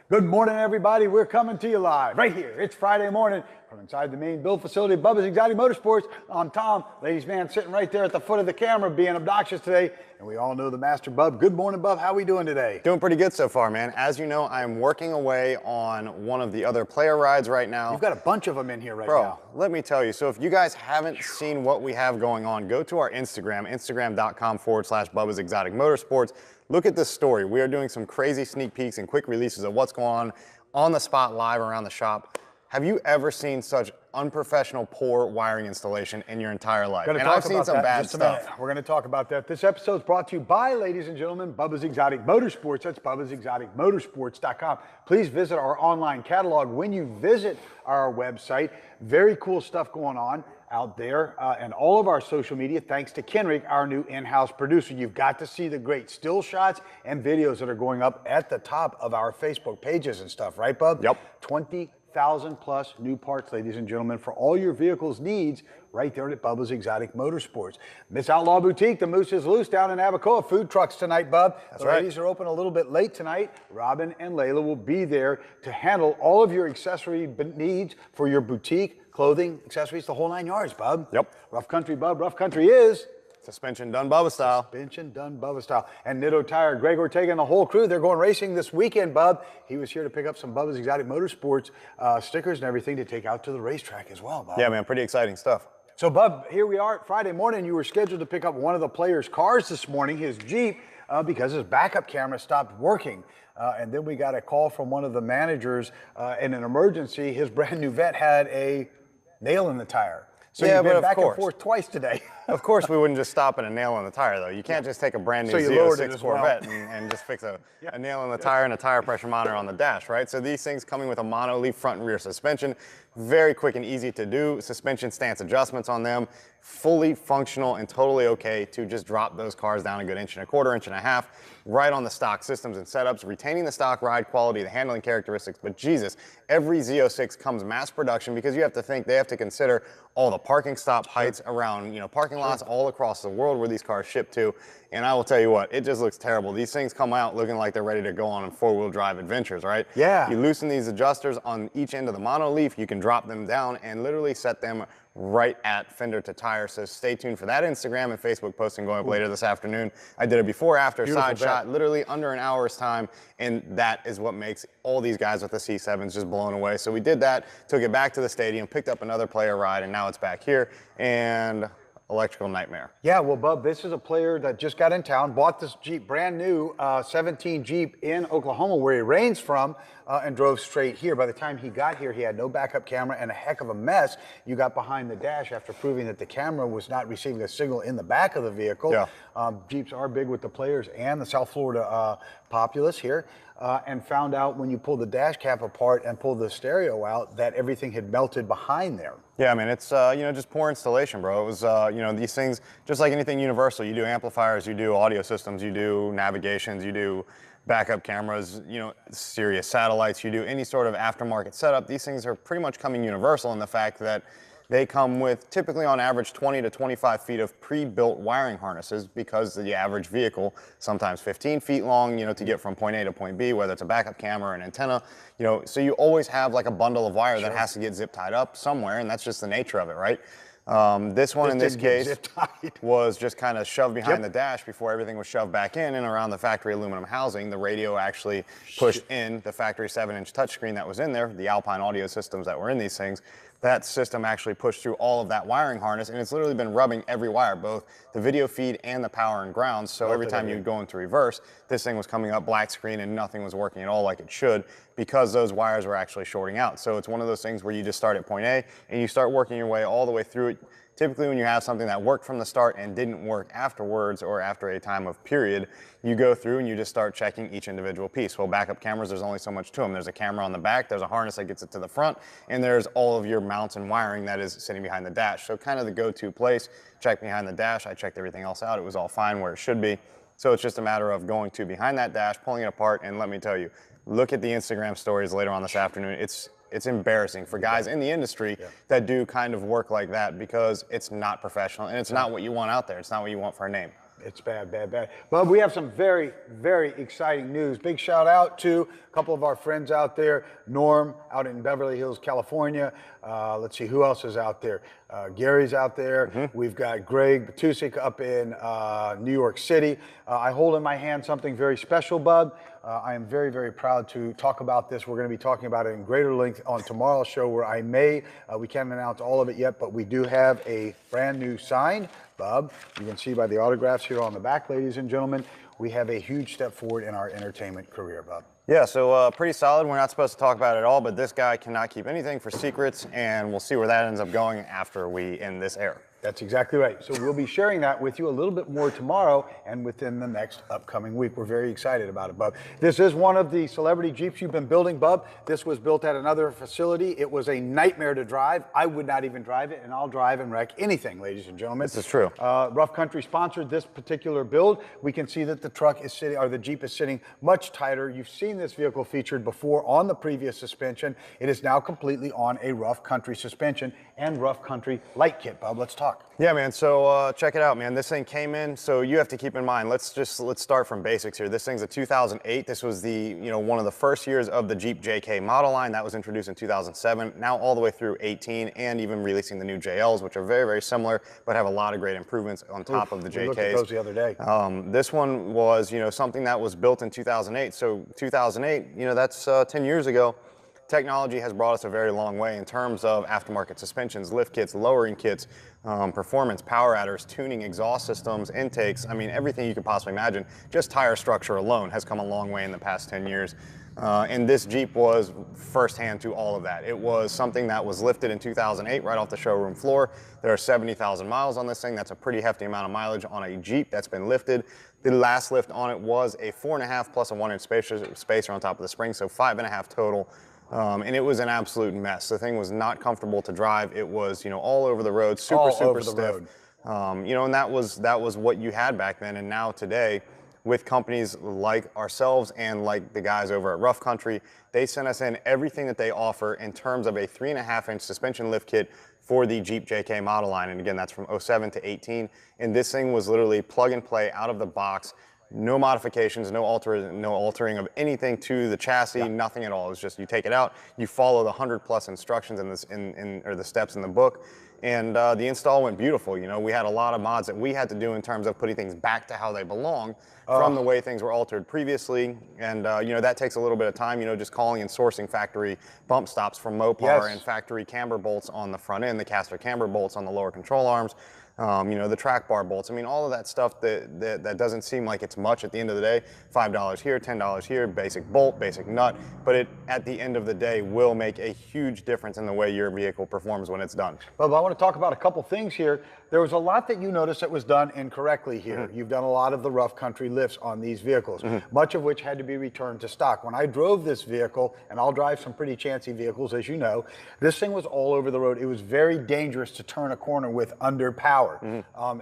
Good morning, everybody. We're coming to you live right here. It's Friday morning from inside the main build facility of Bubba's Exotic Motorsports. I'm Tom, ladies man, sitting right there at the foot of the camera being obnoxious today. And we all know the master Bub. Good morning, Bub. How we doing today? Doing pretty good so far, man. As you know, I am working away on one of the other player rides right now. You've got a bunch of them in here right now. now. Let me tell you. So if you guys haven't seen what we have going on, go to our Instagram, instagram.com/Bubba's Exotic Motorsports. Look at this story. We are doing some crazy sneak peeks and quick releases of what's going on the spot live around the shop. Have you ever seen such unprofessional, poor wiring installation in your entire life? And I've seen some bad stuff. We're going to talk about that. This episode is brought to you by, ladies and gentlemen, Bubba's Exotic Motorsports. That's Bubba'sExoticMotorsports.com. Please visit our online catalog when you visit our website. Very cool stuff going on out there and all of our social media, thanks to Kenrick, our new in-house producer. You've got to see the great still shots and videos that are going up at the top of our Facebook pages and stuff, right, Bub? Yep. 20,000 plus new parts, ladies and gentlemen, for all your vehicle's needs right there at Bubba's Exotic Motorsports. Miss Outlaw Boutique, the Moose is Loose down in Abacoa. Food trucks tonight, Bub. That's the right. Ladies are open a little bit late tonight. Robin and Layla will be there to handle all of your accessory needs for your boutique, clothing, accessories, the whole 9 yards, Bub. Yep. Rough country, Bub. Rough country is suspension done Bubba style. Suspension done Bubba style. And Nitto Tire, Greg Ortega and the whole crew, they're going racing this weekend, Bub. He was here to pick up some Bubba's Exotic Motorsports stickers and everything to take out to the racetrack as well, Bub. Yeah, man, pretty exciting stuff. So, Bub, here we are Friday morning. You were scheduled to pick up one of the players' cars this morning, his Jeep, because his backup camera stopped working. And then we got a call from one of the managers in an emergency. His brand new vet had a nail in the tire. So yeah, you've been but back and forth twice today. Of course, we wouldn't just stop at a nail in the tire, though. You can't just take a brand new Z06 Corvette and just fix a nail in the tire and a tire pressure monitor on the dash, right? So these things coming with a mono-leaf front and rear suspension, very quick and easy to do. Suspension stance adjustments on them, fully functional and totally okay to just drop those cars down a good 1.25 inches, 1.5 inches, right on the stock systems and setups, retaining the stock ride quality, the handling characteristics. But Jesus, every Z06 comes mass production because you have to think they have to consider all the parking stop heights around, parking lots all across the world where these cars ship to. And I will tell you what, it just looks terrible. These things come out looking like they're ready to go on 4-wheel drive adventures, right? Yeah. You loosen these adjusters on each end of the mono-leaf, you can drop them down and literally set them right at fender to tire. So stay tuned for that Instagram and Facebook posting going up later this afternoon. I did a before-after side shot, literally under an hour's time, and that is what makes all these guys with the C7s just blown away. So we did that, took it back to the stadium, picked up another player ride, and now it's back here, and electrical nightmare. Yeah, well, Bub, this is a player that just got in town, bought this Jeep, brand new 17 Jeep in Oklahoma, where he reigns from, and drove straight here. By the time he got here, he had no backup camera and a heck of a mess. You got behind the dash after proving that the camera was not receiving a signal in the back of the vehicle. Yeah. Jeeps are big with the players and the South Florida populace here. And found out when you pull the dash cap apart and pull the stereo out that everything had melted behind there. Yeah, I mean, it's, just poor installation, bro. It was, these things, just like anything universal, you do amplifiers, you do audio systems, you do navigations, you do backup cameras, Sirius satellites, you do any sort of aftermarket setup. These things are pretty much coming universal in the fact that they come with typically on average 20 to 25 feet of pre-built wiring harnesses because the average vehicle, sometimes 15 feet long, to get from point A to point B, whether it's a backup camera or an antenna, so you always have like a bundle of wire that has to get zip tied up somewhere, and that's just the nature of it, right? This one in this case was just kind of shoved behind the dash before everything was shoved back in and around the factory aluminum housing. The radio actually pushed in the factory 7-inch touchscreen that was in there, the Alpine audio systems that were in these things. That system actually pushed through all of that wiring harness, and it's literally been rubbing every wire, both the video feed and the power and ground. So every time you'd go into reverse, this thing was coming up black screen and nothing was working at all like it should because those wires were actually shorting out. So it's one of those things where you just start at point A and you start working your way all the way through it. Typically when you have something that worked from the start and didn't work afterwards or after a time of period, you go through and you just start checking each individual piece. Well, backup cameras, there's only so much to them. There's a camera on the back, there's a harness that gets it to the front, and there's all of your mounts and wiring that is sitting behind the dash. So kind of the go-to place, check behind the dash. I checked everything else out. It was all fine where it should be. So it's just a matter of going to behind that dash, pulling it apart, and let me tell you, look at the Instagram stories later on this afternoon. It's embarrassing for guys in the industry that do kind of work like that because it's not professional and it's not what you want out there. It's not what you want for a name. It's bad, bad, bad. But we have some very, very exciting news. Big shout out to a couple of our friends out there. Norm out in Beverly Hills, California. Let's see, who else is out there? Gary's out there. We've got Greg Batusik up in New York City. I hold in my hand something very special, Bub. I am very, very proud to talk about this. We're going to be talking about it in greater length on tomorrow's show, where we can't announce all of it yet, but we do have a brand new sign, Bub. You can see by the autographs here on the back, ladies and gentlemen, we have a huge step forward in our entertainment career, Bub. Yeah, so pretty solid. We're not supposed to talk about it at all, but this guy cannot keep anything for secrets, and we'll see where that ends up going after we end this era. That's exactly right. So we'll be sharing that with you a little bit more tomorrow and within the next upcoming week. We're very excited about it, Bub. This is one of the celebrity Jeeps you've been building, Bub. This was built at another facility. It was a nightmare to drive. I would not even drive it, and I'll drive and wreck anything, ladies and gentlemen. This is true. Rough Country sponsored this particular build. We can see that the truck is sitting, or the Jeep is sitting much tighter. You've seen this vehicle featured before on the previous suspension. It is now completely on a Rough Country suspension and Rough Country light kit, Bub. Let's talk. Yeah, man, so check it out, man. This thing came in, so you have to keep in mind, let's start from basics here. This thing's a 2008. This was one of the first years of the Jeep JK model line. That was introduced in 2007, now all the way through 18, and even releasing the new JLs, which are very, very similar, but have a lot of great improvements on top of the JKs. We looked at those the other day. This one was, something that was built in 2008. So 2008, that's 10 years ago. Technology has brought us a very long way in terms of aftermarket suspensions, lift kits, lowering kits, performance, power adders, tuning, exhaust systems, intakes. I mean, everything you could possibly imagine. Just tire structure alone has come a long way in the past 10 years. And this Jeep was firsthand to all of that. It was something that was lifted in 2008 right off the showroom floor. There are 70,000 miles on this thing. That's a pretty hefty amount of mileage on a Jeep that's been lifted. The last lift on it was a 4.5 plus a 1-inch spacer on top of the spring, so 5.5 total. And it was an absolute mess. The thing was not comfortable to drive. It was, all over the road, super stiff. And that was what you had back then. And now today, with companies like ourselves and like the guys over at Rough Country, they sent us in everything that they offer in terms of a 3.5-inch suspension lift kit for the Jeep JK model line. And again, that's from 07 to 18. And this thing was literally plug and play out of the box. No modifications, no altering of anything to the chassis, nothing at all. It was just you take it out, you follow the 100+ instructions or the steps in the book, and the install went beautiful. We had a lot of mods that we had to do in terms of putting things back to how they belong from the way things were altered previously, and that takes a little bit of time. Just calling and sourcing factory bump stops from Mopar and factory camber bolts on the front end, the caster camber bolts on the lower control arms. The track bar bolts. I mean, all of that stuff that doesn't seem like it's much at the end of the day. $5 here, $10 here, basic bolt, basic nut, but it, at the end of the day, will make a huge difference in the way your vehicle performs when it's done. Well, I want to talk about a couple things here. There was a lot that you noticed that was done incorrectly here. You've done a lot of the Rough Country lifts on these vehicles, much of which had to be returned to stock. When I drove this vehicle, and I'll drive some pretty chancy vehicles, as you know, this thing was all over the road. It was very dangerous to turn a corner with under power.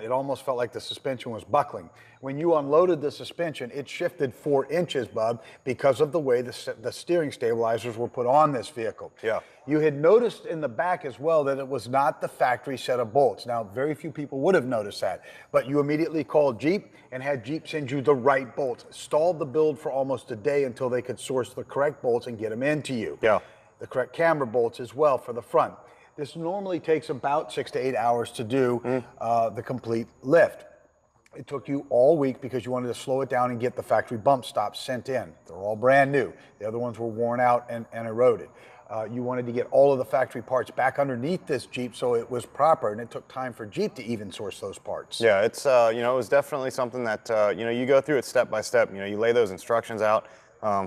It almost felt like the suspension was buckling. When you unloaded the suspension, it shifted 4 inches, Bub, because of the way the steering stabilizers were put on this vehicle. Yeah. You had noticed in the back as well that it was not the factory set of bolts. Now, very few people would have noticed that, but you immediately called Jeep and had Jeep send you the right bolts. Stalled the build for almost a day until they could source the correct bolts and get them into you. Yeah. The correct camber bolts as well for the front. This normally takes about 6 to 8 hours to do the complete lift. It took you all week because you wanted to slow it down and get the factory bump stops sent in. They're all brand new. The other ones were worn out and eroded. You wanted to get all of the factory parts back underneath this Jeep so it was proper, and it took time for Jeep to even source those parts. Yeah, it's it was definitely something that you go through it step by step. You lay those instructions out.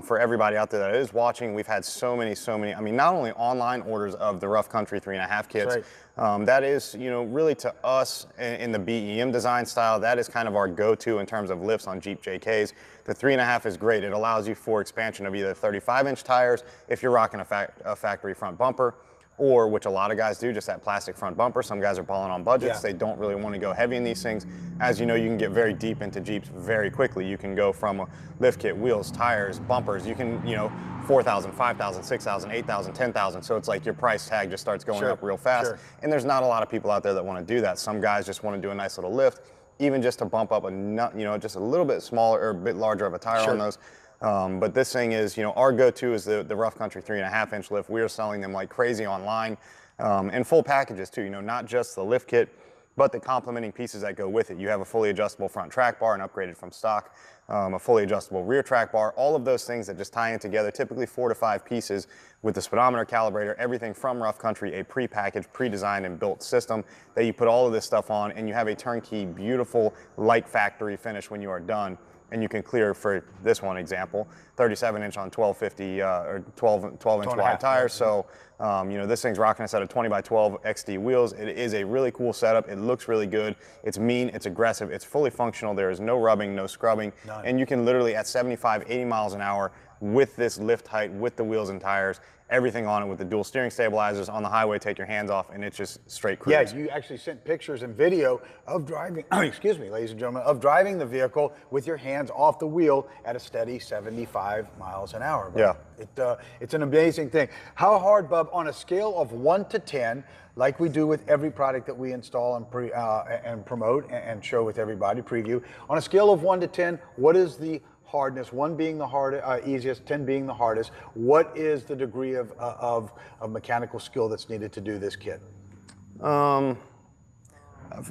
For everybody out there that is watching, we've had so many, I mean, not only online orders of the Rough Country 3.5 kits, right. That is, really to us in the BEM design style, that is kind of our go-to in terms of lifts on Jeep JKs. The 3.5 is great. It allows you for expansion of either 35-inch tires if you're rocking a factory front bumper, or, which a lot of guys do, just that plastic front bumper. Some guys are balling on budgets. They don't really want to go heavy in these things. As you know, you can get very deep into Jeeps very quickly. You can go from a lift kit, wheels, tires, bumpers. You can, 4,000, 5,000, 6,000, 8,000, 10,000. So it's like your price tag just starts going up real fast. And there's not a lot of people out there that want to do that. Some guys just want to do a nice little lift. even just to bump up just a little bit smaller or a bit larger of a tire on those. But this thing is, our go-to is the Rough Country 3.5-inch lift. We are selling them like crazy online, and full packages too, not just the lift kit, but the complementing pieces that go with it. You have a fully adjustable front track bar and upgraded from stock, a fully adjustable rear track bar, all of those things that just tie in together, typically 4 to 5 pieces with the speedometer, calibrator, everything from Rough Country, a pre-packaged, pre-designed and built system that you put all of this stuff on, and you have a turnkey, beautiful, light factory finish when you are done. And you can clear, for this one example, 37-inch on 1250 or 12-inch wide tires. So, this thing's rocking us out of 20 by 12 XD wheels. It is a really cool setup. It looks really good. It's mean, it's aggressive, it's fully functional. There is no rubbing, no scrubbing. None. And you can literally, at 75, 80 miles an hour, with this lift height, with the wheels and tires, everything on it with the dual steering stabilizers on the highway, take your hands off, and it's just straight cruise. Yeah, you actually sent pictures and video of driving, excuse me, ladies and gentlemen, of driving the vehicle with your hands off the wheel at a steady 75 miles an hour. Bub. Yeah. It's an amazing thing. How hard, Bub, on a scale of 1 to 10, like we do with every product that we install and promote and show with everybody, preview, on a scale of 1 to 10, what is the hardness, 1 being the easiest, 10 being the hardest? What is the degree of mechanical skill that's needed to do this kit?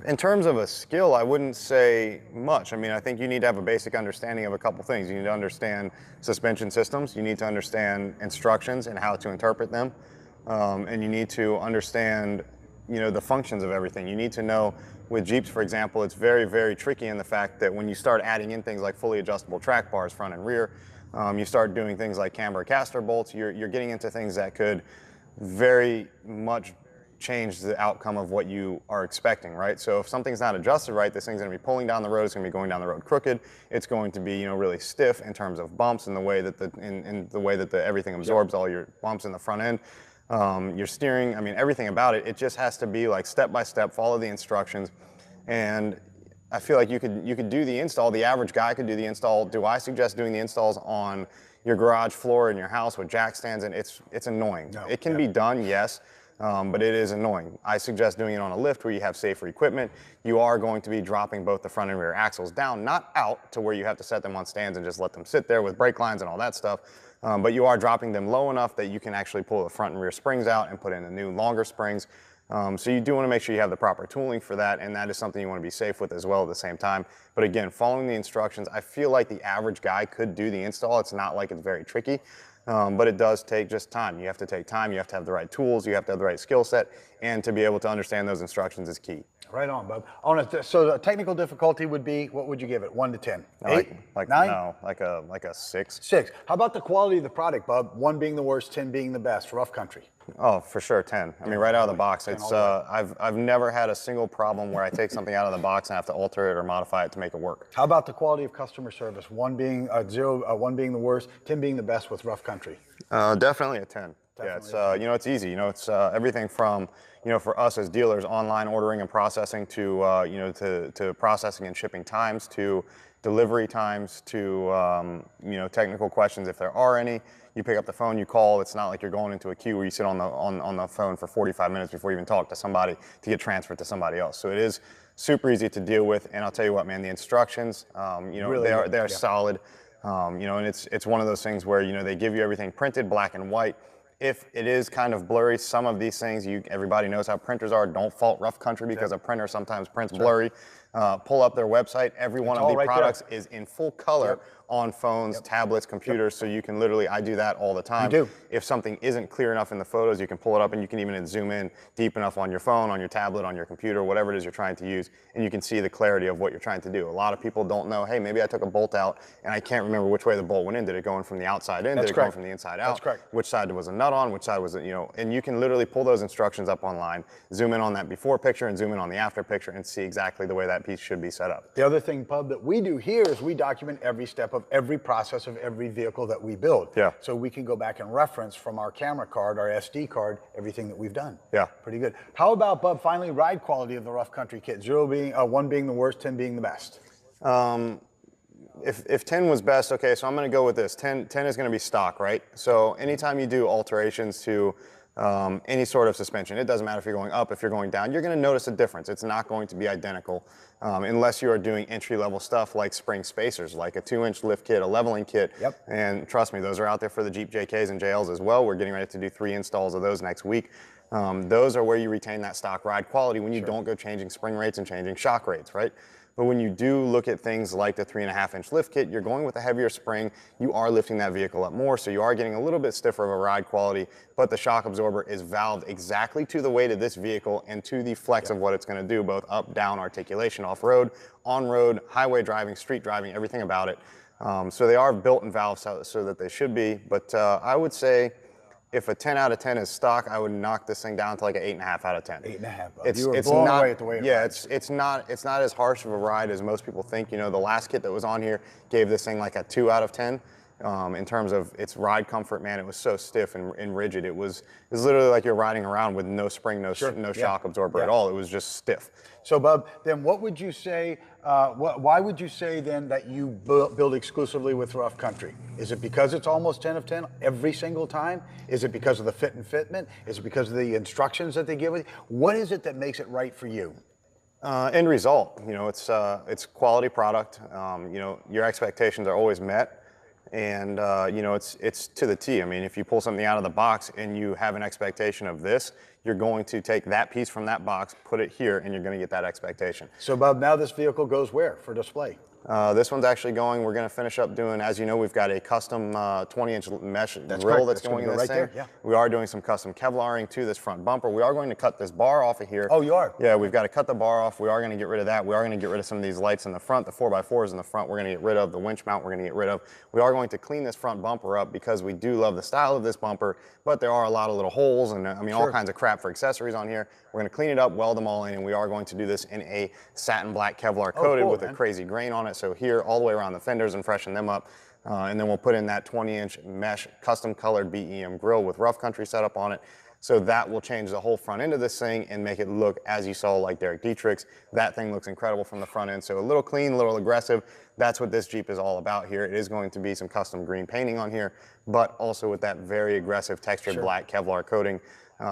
In terms of a skill, I wouldn't say much. I mean, I think you need to have a basic understanding of a couple things. You need to understand suspension systems. You need to understand instructions and how to interpret them. And you need to understand, the functions of everything. You need to know, with Jeeps, for example, it's very, very tricky in the fact that when you start adding in things like fully adjustable track bars, front and rear, you start doing things like camber caster bolts, you're getting into things that could very much change the outcome of what you are expecting, right? So if something's not adjusted right, this thing's gonna be pulling down the road, it's gonna be going down the road crooked, it's going to be, really stiff in terms of bumps and the way that everything absorbs all your bumps in the front end. Your steering, I mean, everything about it, it just has to be like step by step, follow the instructions. And I feel like you could do the install, the average guy could do the install. Do I suggest doing the installs on your garage floor in your house with jack stands? And it's annoying. No, it can be done, yes, but it is annoying. I suggest doing it on a lift where you have safer equipment. You are going to be dropping both the front and rear axles down, not out to where you have to set them on stands and just let them sit there with brake lines and all that stuff. But you are dropping them low enough that you can actually pull the front and rear springs out and put in the new longer springs. So you do want to make sure you have the proper tooling for that, and that is something you want to be safe with as well at the same time. But again, following the instructions, I feel like the average guy could do the install. It's not like it's very tricky, but it does take just time. You have to take time, you have to have the right tools, you have to have the right skill set, and to be able to understand those instructions is key. Right on, Bub. So the technical difficulty would be, what would you give it, 1 to 10? 8? Like 9? No, like a 6. 6. How about the quality of the product, Bub? 1 being the worst, 10 being the best. Rough Country. Oh, for sure, 10. I mean, right out of the box, it's I've never had a single problem where I take something out of the box and have to alter it or modify it to make it work. How about the quality of customer service? 1 being 1 being the worst, 10 being the best with Rough Country. Definitely a 10. Definitely. Yeah, it's easy. It's everything from, for us as dealers, online ordering and processing to, to processing and shipping times, to delivery times, to, technical questions if there are any. You pick up the phone, you call. It's not like you're going into a queue where you sit on the phone for 45 minutes before you even talk to somebody to get transferred to somebody else. So it is super easy to deal with. And I'll tell you what, man, the instructions, really they are solid. And it's one of those things where, they give you everything printed black and white. If it is kind of blurry, some of these things, everybody knows how printers are. Don't fault Rough Country because a printer sometimes prints blurry. Pull up their website. Every one of the products is in full color on phones, tablets, computers, so you can literally, I do that all the time. You do. If something isn't clear enough in the photos, you can pull it up and you can even zoom in deep enough on your phone, on your tablet, on your computer, whatever it is you're trying to use, and you can see the clarity of what you're trying to do. A lot of people don't know, hey, maybe I took a bolt out and I can't remember which way the bolt went in. Did it go in from the outside in? Did it go in from the inside out? That's correct. Which side was a nut on? Which side was it, and you can literally pull those instructions up online, zoom in on that before picture and zoom in on the after picture and see exactly the way that piece should be set up. The other thing, Bub, that we do here is we document every step of every process of every vehicle that we build. Yeah. So we can go back and reference from our camera card, our SD card, everything that we've done. Yeah. Pretty good. How about, Bub, finally, ride quality of the Rough Country kit? 1 being the worst, 10 being the best. If 10 was best, okay, so I'm going to go with this. 10 is going to be stock, right? So anytime you do alterations to any sort of suspension. It doesn't matter if you're going up, if you're going down, you're going to notice a difference. It's not going to be identical unless you are doing entry-level stuff like spring spacers, like a 2-inch lift kit, a leveling kit. Yep. And trust me, those are out there for the Jeep JKs and JLs as well. We're getting ready to do 3 installs of those next week. Those are where you retain that stock ride quality when you don't go changing spring rates and changing shock rates, right? But when you do look at things like the 3.5-inch lift kit, you're going with a heavier spring, you are lifting that vehicle up more, so you are getting a little bit stiffer of a ride quality, but the shock absorber is valved exactly to the weight of this vehicle and to the flex of what it's gonna do, both up, down, articulation, off-road, on-road, highway driving, street driving, everything about it. So they are built and valved so that they should be, but I would say, if a 10 out of 10 is stock, I would knock this thing down to like an 8.5 out of 10. 8.5. You were blown away at the way it rides. It's not as harsh of a ride as most people think. You know, the last kit that was on here gave this thing like a 2 out of 10. In terms of its ride comfort, man, it was so stiff and rigid. It was literally like you're riding around with no spring, no shock absorber at all. It was just stiff. So, Bub, then what would you say, why would you say then that you build exclusively with Rough Country? Is it because it's almost 10 of 10 every single time? Is it because of the fit and fitment? Is it because of the instructions that they give you? What is it that makes it right for you? End result, you know, it's quality product. You know, your expectations are always met. And you know, it's to the T. I mean, if you pull something out of the box and you have an expectation of this, you're going to take that piece from that box, put it here, and you're going to get that expectation. So, Bob, now this vehicle goes where for display? This one's actually going, we're going to finish up doing, as you know, we've got a custom 20-inch mesh grill that's going in this thing. There, yeah. We are doing some custom Kevlaring to this front bumper. We are going to cut this bar off of here. Oh, you are? Yeah, we've got to cut the bar off. We are going to get rid of that. We are going to get rid of some of these lights in the front, the 4x4s in the front. We're going to get rid of the winch mount. We're going to get rid of. We are going to clean this front bumper up because we do love the style of this bumper, but there are a lot of little holes and I mean all kinds of crap for accessories on here. We're going to clean it up, weld them all in, and we are going to do this in a satin black Kevlar coated with a crazy grain on it. So here, all the way around the fenders and freshen them up. And then we'll put in that 20-inch mesh custom colored BEM grill with Rough Country setup on it. So that will change the whole front end of this thing and make it look, as you saw, like Derek Dietrich's. That thing looks incredible from the front end. So a little clean, a little aggressive. That's what this Jeep is all about here. It is going to be some custom green painting on here, but also with that very aggressive textured black Kevlar coating.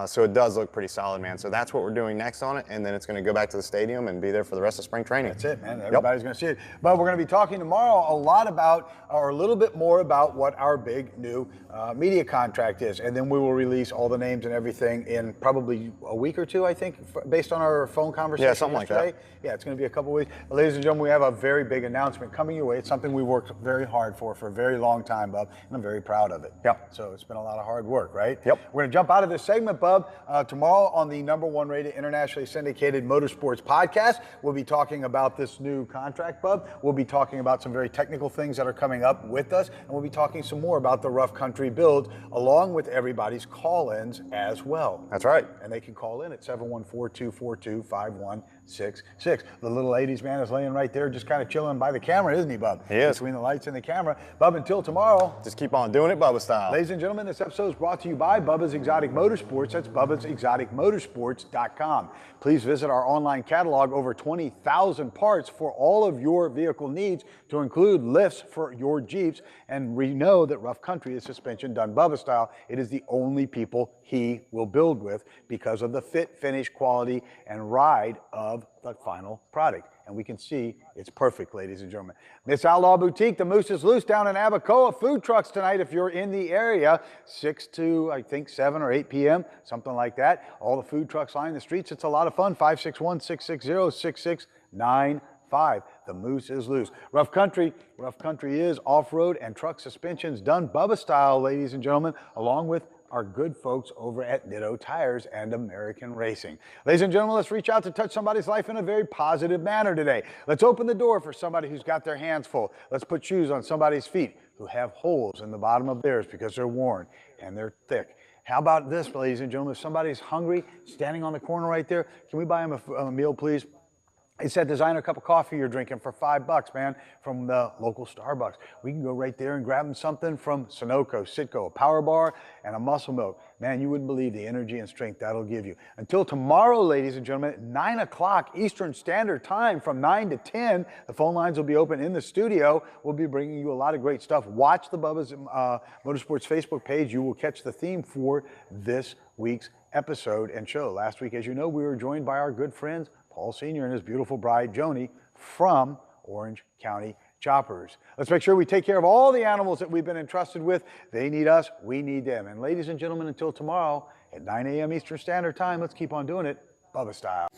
So it does look pretty solid, man. So that's what we're doing next on it, and then it's going to go back to the stadium and be there for the rest of spring training. That's it, man. Everybody's going to see it. But we're going to be talking tomorrow a lot about, or a little bit more about what our big new media contract is, and then we will release all the names and everything in probably a week or two, I think, based on our phone conversation. Yeah, something yesterday. Like that. Yeah, it's going to be a couple weeks. Ladies and gentlemen, we have a very big announcement coming your way. It's something we worked very hard for a very long time, Bub, and I'm very proud of it. Yep. So it's been a lot of hard work, right? Yep. We're going to jump out of this segment, Bub. Tomorrow on the #1 rated internationally syndicated motorsports podcast, we'll be talking about this new contract, Bub. We'll be talking about some very technical things that are coming up with us, and we'll be talking some more about the Rough Country build, along with everybody's call-ins as well. That's right. And they can call in at 714-242-5166. The little ladies man is laying right there just kind of chilling by the camera, isn't he, Bub? He is. Between the lights and the camera. Bub, until tomorrow. Just keep on doing it Bubba style. Ladies and gentlemen, this episode is brought to you by Bubba's Exotic Motorsports. That's Bubba'sExoticMotorsports.com. Please visit our online catalog, over 20,000 parts for all of your vehicle needs, to include lifts for your Jeeps. And we know that Rough Country is suspension done Bubba style. It is the only people he will build with because of the fit, finish, quality, and ride of the final product. And we can see it's perfect, ladies and gentlemen. Miss Outlaw Boutique, the Moose is Loose down in Abacoa. Food trucks tonight if you're in the area, 6 to, I think, 7 or 8 p.m., something like that. All the food trucks lining the streets. It's a lot of fun. 561-660-6695. The Moose is Loose. Rough Country is off-road and truck suspensions done Bubba style, ladies and gentlemen, along with our good folks over at Nitto Tires and American Racing. Ladies and gentlemen, let's reach out to touch somebody's life in a very positive manner today. Let's open the door for somebody who's got their hands full. Let's put shoes on somebody's feet who have holes in the bottom of theirs because they're worn and they're thick. How about this, ladies and gentlemen? If somebody's hungry, standing on the corner right there, can we buy him a meal, please? It's that designer cup of coffee you're drinking for $5, man, from the local Starbucks. We can go right there and grab them something from Sunoco, Citgo, a power bar, and a muscle milk. Man, you wouldn't believe the energy and strength that'll give you. Until tomorrow, ladies and gentlemen, at 9 o'clock Eastern Standard Time from 9 to 10, the phone lines will be open in the studio. We'll be bringing you a lot of great stuff. Watch the Bubba's Motorsports Facebook page. You will catch the theme for this week's episode and show. Last week, as you know, we were joined by our good friends, Paul Sr. and his beautiful bride, Joni, from Orange County Choppers. Let's make sure we take care of all the animals that we've been entrusted with. They need us, we need them. And ladies and gentlemen, until tomorrow at 9 a.m. Eastern Standard Time, let's keep on doing it Bubba style.